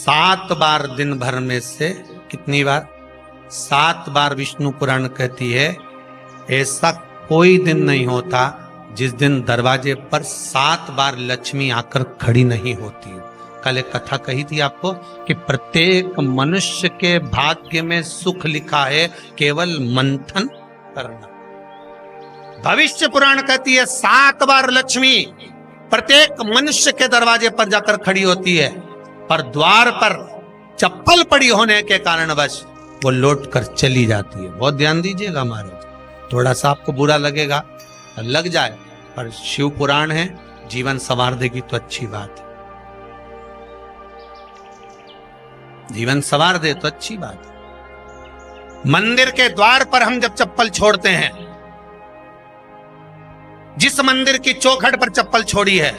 7 बार दिन भर में से कितनी बार? 7 बार विष्णु पुराण कहती है ऐसा कोई दिन नहीं होता जिस दिन दरवाजे पर 7 बार लक्ष्मी आकर खड़ी नहीं होती। कल एक कथा कही थी आपको कि प्रत्येक मनुष्य के भाग्य में सुख लिखा है, केवल मंथन करना। भविष्य पुराण कहती है 7 बार लक्ष्मी प्रत्येक मनुष्य के दरवाजे पर जाकर खड़ी होती है, पर द्वार पर चप्पल पड़ी होने के कारणवश वो लौट कर चली जाती है। बहुत ध्यान दीजिएगा महाराज, थोड़ा सा आपको बुरा लगेगा, लग जाए, पर शिव पुराण है, जीवन संवार देगी तो अच्छी बात है, जीवन संवार दे तो अच्छी बात है। मंदिर के द्वार पर हम जब चप्पल छोड़ते हैं, जिस मंदिर की चौखट पर चप्पल छोड़ी है,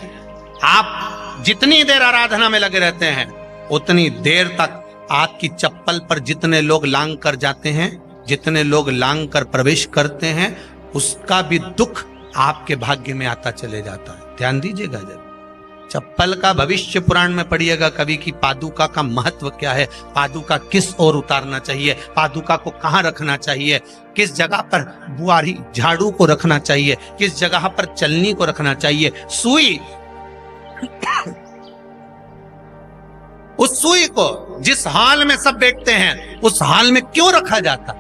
आप जितनी देर आराधना में लगे रहते हैं उतनी देर तक आपकी चप्पल पर जितने लोग लांग कर जाते हैं, जितने लोग लांग कर प्रवेश करते हैं, उसका भी दुख आपके भाग्य में आता चले जाता है। ध्यान दीजिएगा जरा, चप्पल का भविष्य पुराण में पढ़िएगा कभी कि पादुका का महत्व क्या है, पादुका किस ओर उतारना चाहिए, पादुका को कहां रखना चाहिए, किस जगह पर बुआरी झाड़ू को रखना चाहिए, किस जगह पर चलनी को रखना चाहिए, सुई उस सुई को जिस हाल में सब बैठते हैं उस हाल में क्यों रखा जाता?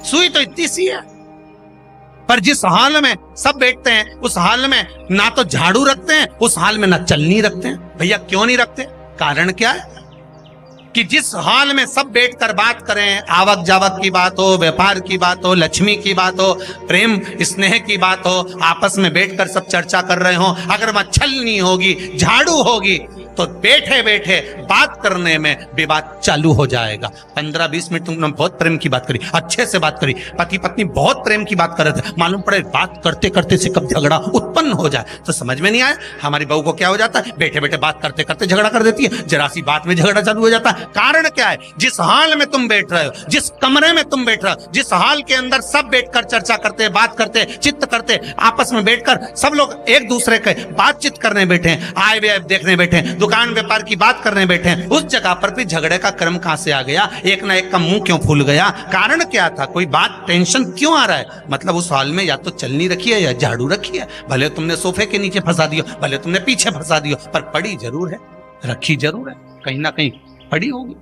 सुई तो इतनी सी है, पर जिस हाल में सब बैठते हैं उस हाल में ना तो झाड़ू रखते हैं, उस हाल में ना चलनी रखते हैं। भैया क्यों नहीं रखते? कारण क्या है कि जिस हाल में सब बैठकर बात करें, आवक जावक की बात हो, व्यापार की बात हो, लक्ष्मी की बात हो, प्रेम स्नेह की बात हो, आपस में बैठकर सब चर्चा कर रहे हो, अगर वह छलनी होगी, झाड़ू होगी, तो बैठे बैठे बात करने में विवाद चालू हो जाएगा। 15-20 मिनट तुमने बहुत प्रेम की बात करी, अच्छे से बात करी, पति पत्नी बहुत प्रेम की बात कर रहे थे, मालूम पड़े बात करते करते से कब झगड़ा उत्पन्न हो जाए तो समझ में नहीं आया। हमारी बहू को क्या हो जाता है, बैठे बैठे बात करते करते झगड़ा कर देती है, जरा सी बात में झगड़ा चालू हो जाता है। कारण क्या है? जिस हाल में तुम बैठ रहे हो, जिस कमरे में तुम बैठ रहे हो, जिस हाल के अंदर सब बैठकर चर्चा करते, बात करते, चित्त करते, आपस में बैठकर सब लोग एक दूसरे के बातचीत करने बैठे हैं, आए व्यय देखने बैठे हैं, दुकान व्यापार की बात करने बैठे हैं, उस जगह पर भी झगड़े का क्रम कहां से आ गया? एक ना एक का मुंह क्यों फूल गया? कारण क्या था? कोई बात टेंशन क्यों आ रहा है? मतलब उस हाल में या तो चलनी रखी है या झाड़ू रखी है, भले तुमने सोफे के नीचे फंसा दियो, भले तुमने पीछे फंसा दियो, पर पड़ी जरूर है, रखी जरूर है, कहीं ना कहीं पड़ी होगी।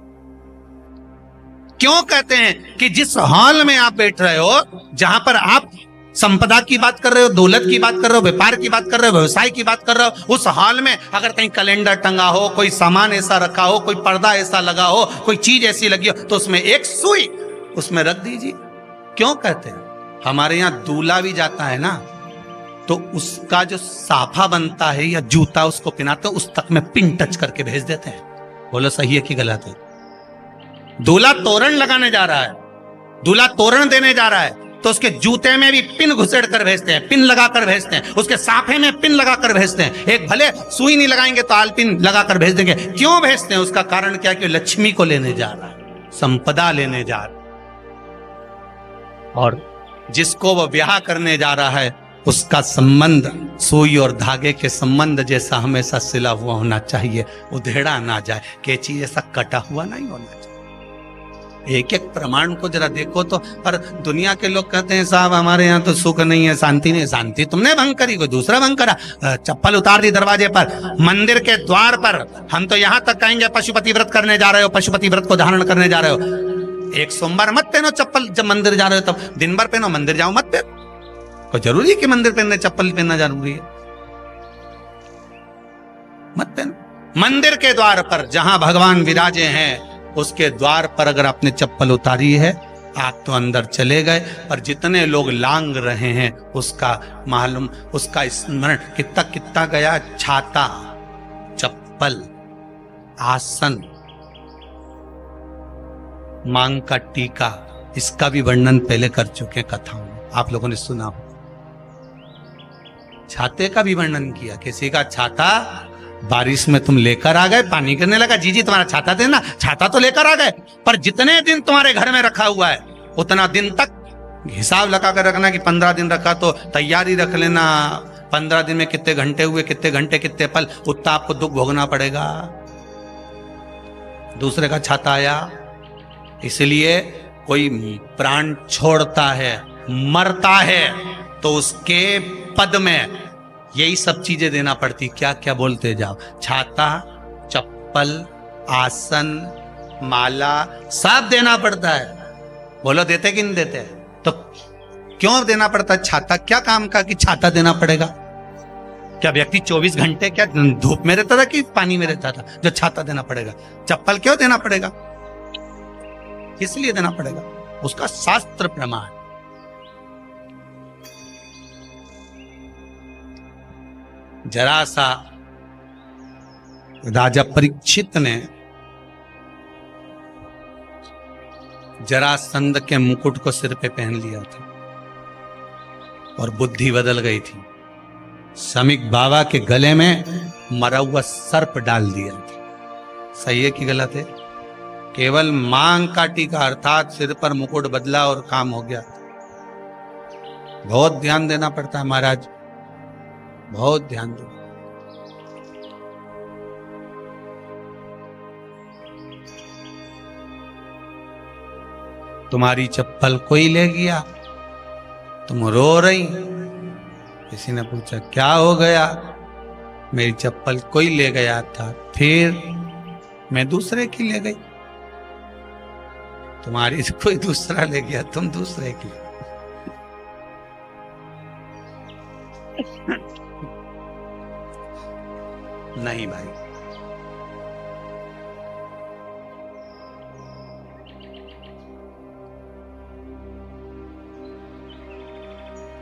क्यों कहते हैं कि जिस हाल में आप बैठ रहे हो, जहां पर आप संपदा की बात कर रहे हो, दौलत की बात कर रहे हो, व्यापार की बात कर रहे हो, व्यवसाय की बात कर रहे हो, उस हाल में अगर कहीं कैलेंडर टंगा हो, कोई सामान ऐसा रखा हो, कोई पर्दा ऐसा लगा हो, कोई चीज ऐसी लगी हो, तो उसमें एक सुई उसमें रख दीजिए। क्यों कहते हैं? हमारे यहाँ दूल्हा भी जाता है ना, तो उसका जो साफा बनता है या जूता उसको पहनाते हैं, उस तक में पिन टच करके भेज देते हैं। बोलो सही है कि गलत है? दूल्हा तोरण लगाने जा रहा है, दूल्हा तोरण देने जा रहा है, तो उसके जूते में भी पिन घुसेड़ कर भेजते हैं, पिन लगाकर भेजते हैं, उसके साफे में पिन लगाकर भेजते हैं। एक भले सुई नहीं लगाएंगे तो आलपिन लगाकर भेज देंगे। क्यों भेजते हैं? उसका कारण क्या? कि लक्ष्मी को लेने जा रहा है, संपदा लेने जा रहा है, और जिसको वो ब्याह करने जा रहा है उसका संबंध सुई और धागे के संबंध जैसा हमेशा सिला हुआ होना चाहिए, उधेड़ा ना जाए, कि चीज ऐसा कटा हुआ नहीं होना चाहिए। एक एक प्रमाण को जरा देखो तो। पर दुनिया के लोग कहते हैं साहब हमारे यहाँ तो सुख नहीं है, शांति नहीं। शांति तुमने भंग करी, कोई दूसरा भंग करा। चप्पल उतार दी दरवाजे पर, मंदिर के द्वार पर। हम तो यहाँ तक कहेंगे पशुपति व्रत करने जा रहे हो, पशुपति व्रत को धारण करने जा रहे हो, एक सोमवार मत पहनो चप्पल, जब मंदिर जा रहे हो तब दिन भर पहनो, मंदिर जाओ मत पहनो। कोई जरूरी है कि मंदिर पहनने चप्पल पहनना जरूरी है? मत पहनो। मंदिर के द्वार पर जहां भगवान विराजे हैं उसके द्वार पर अगर आपने चप्पल उतारी है, आप तो अंदर चले गए, पर जितने लोग लांग रहे हैं उसका मालूम, उसका स्मरण कितना कितना गया। छाता, चप्पल, आसन, मांग का टीका, इसका भी वर्णन पहले कर चुके कथाओं में, आप लोगों ने सुना हो। छाते का भी वर्णन किया, किसी का छाता बारिश में तुम लेकर आ गए, पानी गिरने लगा, जी जी तुम्हारा छाता देना, छाता तो लेकर आ गए, पर जितने दिन तुम्हारे घर में रखा हुआ है उतना दिन तक हिसाब लगा कर रखना कि 15 दिन रखा तो तैयारी रख लेना, 15 दिन में कितने घंटे हुए, कितने घंटे कितने पल, उतना आपको दुख भोगना पड़ेगा। दूसरे का छाता आया। इसलिए कोई प्राण छोड़ता है, मरता है, तो उसके पद में यही सब चीजें देना पड़ती। क्या क्या बोलते जाओ, छाता, चप्पल, आसन, माला, सब देना पड़ता है। बोलो देते कि नहीं देते? तो क्यों देना पड़ता है? छाता क्या काम का कि छाता देना पड़ेगा? क्या व्यक्ति 24 घंटे क्या धूप में रहता था कि पानी में रहता था जो छाता देना पड़ेगा? चप्पल क्यों देना पड़ेगा? इसलिए देना पड़ेगा, उसका शास्त्र प्रमाण। जरा सा राजा परीक्षित ने जरासंध के मुकुट को सिर पे पहन लिया था और बुद्धि बदल गई थी। समीक बाबा के गले में मरा हुआ सर्प डाल दिया था। सही है कि गलत है? केवल मांग काटी का अर्थात सिर पर मुकुट बदला और काम हो गया। बहुत ध्यान देना पड़ता है महाराज, बहुत ध्यान दो। तुम्हारी चप्पल कोई ले गया, तुम रो रही। किसी ने पूछा क्या हो गया? मेरी चप्पल कोई ले गया था, फिर मैं दूसरे की ले गई। तुम्हारी कोई दूसरा ले गया, तुम दूसरे की। नहीं भाई,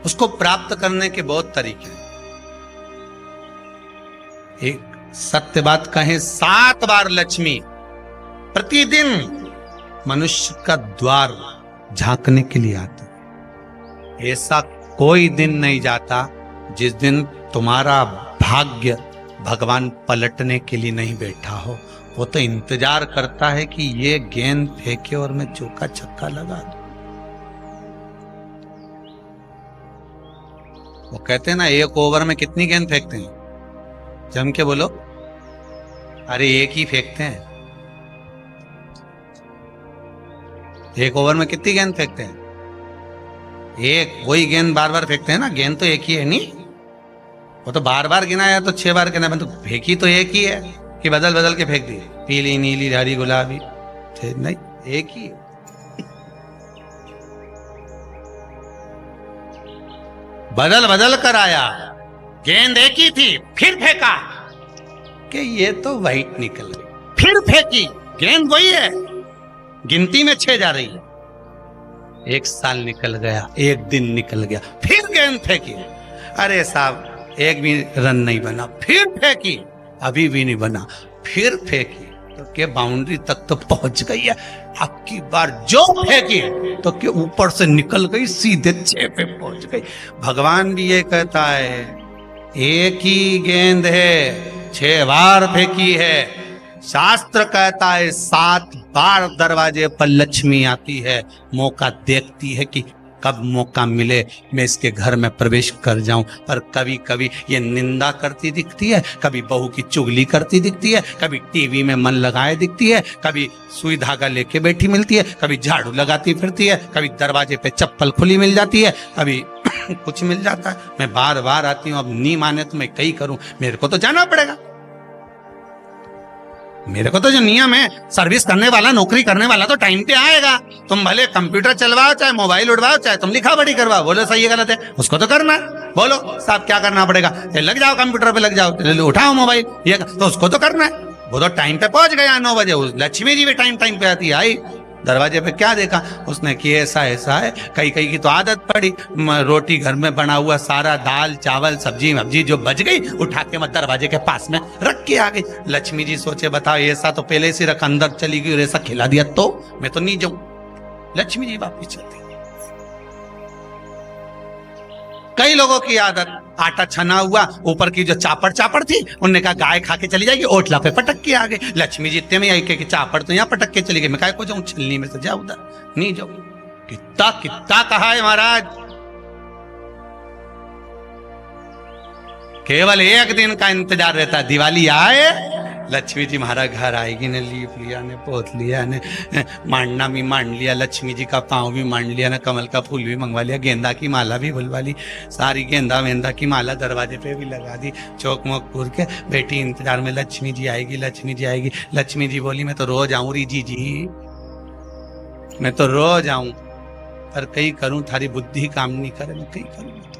उसको प्राप्त करने के बहुत तरीके। एक सत्य बात कहें, 7 बार लक्ष्मी प्रतिदिन मनुष्य का द्वार झांकने के लिए आती। ऐसा कोई दिन नहीं जाता जिस दिन तुम्हारा भाग्य भगवान पलटने के लिए नहीं बैठा हो। वो तो इंतजार करता है कि ये गेंद फेंके और मैं चौका छक्का लगा दूं। वो कहते हैं ना, एक ओवर में कितनी गेंद फेंकते हैं? जम के बोलो। अरे एक ही फेंकते हैं। एक ओवर में कितनी गेंद फेंकते हैं? एक। वही गेंद बार बार फेंकते हैं ना, गेंद तो एक ही है नहीं। वो तो बार बार गिनाया तो 6 बार गिना, तो फेंकी तो एक ही है कि बदल बदल के फेंक दी, पीली नीली हरी गुलाबी? नहीं, एक ही है। बदल बदल कर आया, गेंद एक ही थी, फिर फेंका कि ये तो वाइट निकल गई, फिर फेंकी, गेंद वही है, गिनती में 6 जा रही है। 1 साल निकल गया, 1 दिन निकल गया, फिर गेंद फेंकी। अरे साहब, एक भी रन नहीं बना, फिर फेंकी, अभी भी नहीं बना, फिर फेंकी तो के बाउंड्री तक तो पहुंच गई है। अब की बार जो फेंकी तो के ऊपर से निकल गई, सीधे 6 पे पहुंच गई। भगवान भी ये कहता है, एक ही गेंद है, 6 बार फेंकी है। शास्त्र कहता है 7 बार दरवाजे पर लक्ष्मी आती है, मौका देखती है कि कब मौका मिले मैं इसके घर में प्रवेश कर जाऊं। पर कभी कभी ये निंदा करती दिखती है, कभी बहू की चुगली करती दिखती है, कभी टीवी में मन लगाए दिखती है, कभी सुई धागा लेके बैठी मिलती है, कभी झाड़ू लगाती फिरती है, कभी दरवाजे पे चप्पल खुली मिल जाती है, कभी कुछ मिल जाता है। मैं बार बार आती हूँ, अब नहीं माने तो मैं कहीं करूं, मेरे को तो जाना पड़ेगा। मेरे को तो जो नियम है, सर्विस करने वाला, नौकरी करने वाला तो टाइम पे आएगा। तुम भले कंप्यूटर चलवाओ, चाहे मोबाइल उड़वाओ, चाहे तुम लिखा पढ़ी करवाओ, बोलो सही है गलत है, उसको तो करना है। बोलो साहब क्या करना पड़ेगा? लग जाओ कंप्यूटर पे, लग जाओ, उठाओ मोबाइल, ये तो उसको तो करना है। वो तो टाइम पे पहुंच गया 9 बजे। लक्ष्मी जी भी टाइम पे आती है। आई दरवाजे पे क्या देखा उसने कि ऐसा ऐसा है। कई कई की तो आदत पड़ी, रोटी घर में बना हुआ सारा दाल चावल सब्जी वब्जी जो बच गई उठा के मैं दरवाजे के पास में रख के आ गई। लक्ष्मी जी सोचे बताओ, ऐसा तो पहले से रख, अंदर चली गई और ऐसा खिला दिया तो मैं तो नहीं जाऊं। लक्ष्मी जी वापिस चलती। कई लोगों की आदत, आटा छना हुआ, ऊपर की जो चापड़ चापड़ थी, उन्होंने कहा गाय खा के चली जाएगी, ओटला पे पटक के आ गई। लक्ष्मी जी इतने में आई कि चापड़ तो यहाँ पटक के चली गई, मैं काय को जाऊं, छलनी में से जा उधर, नहीं जाऊं। कितना कितना कहा है महाराज, केवल एक दिन का इंतजार रहता है, दिवाली आए लक्ष्मी जी हमारा घर आएगी ने, लीप लिया ने, पोत लिया ने, मांडना भी मांड लिया, लक्ष्मी जी का पाँव भी मांड लिया ना, कमल का फूल भी मंगवा लिया, गेंदा की माला भी बुलवा ली, सारी गेंदा वेंदा की माला दरवाजे पे भी लगा दी, चौक मोक पूर के। बेटी इंतजार में, लक्ष्मी जी आएगी, लक्ष्मी जी आएगी। लक्ष्मी जी बोली मैं तो रोज आऊं रीजी जी, मैं तो रोज आऊं, पर कहीं करूं थारी बुद्धि काम नहीं करे, मैं कहीं करूं।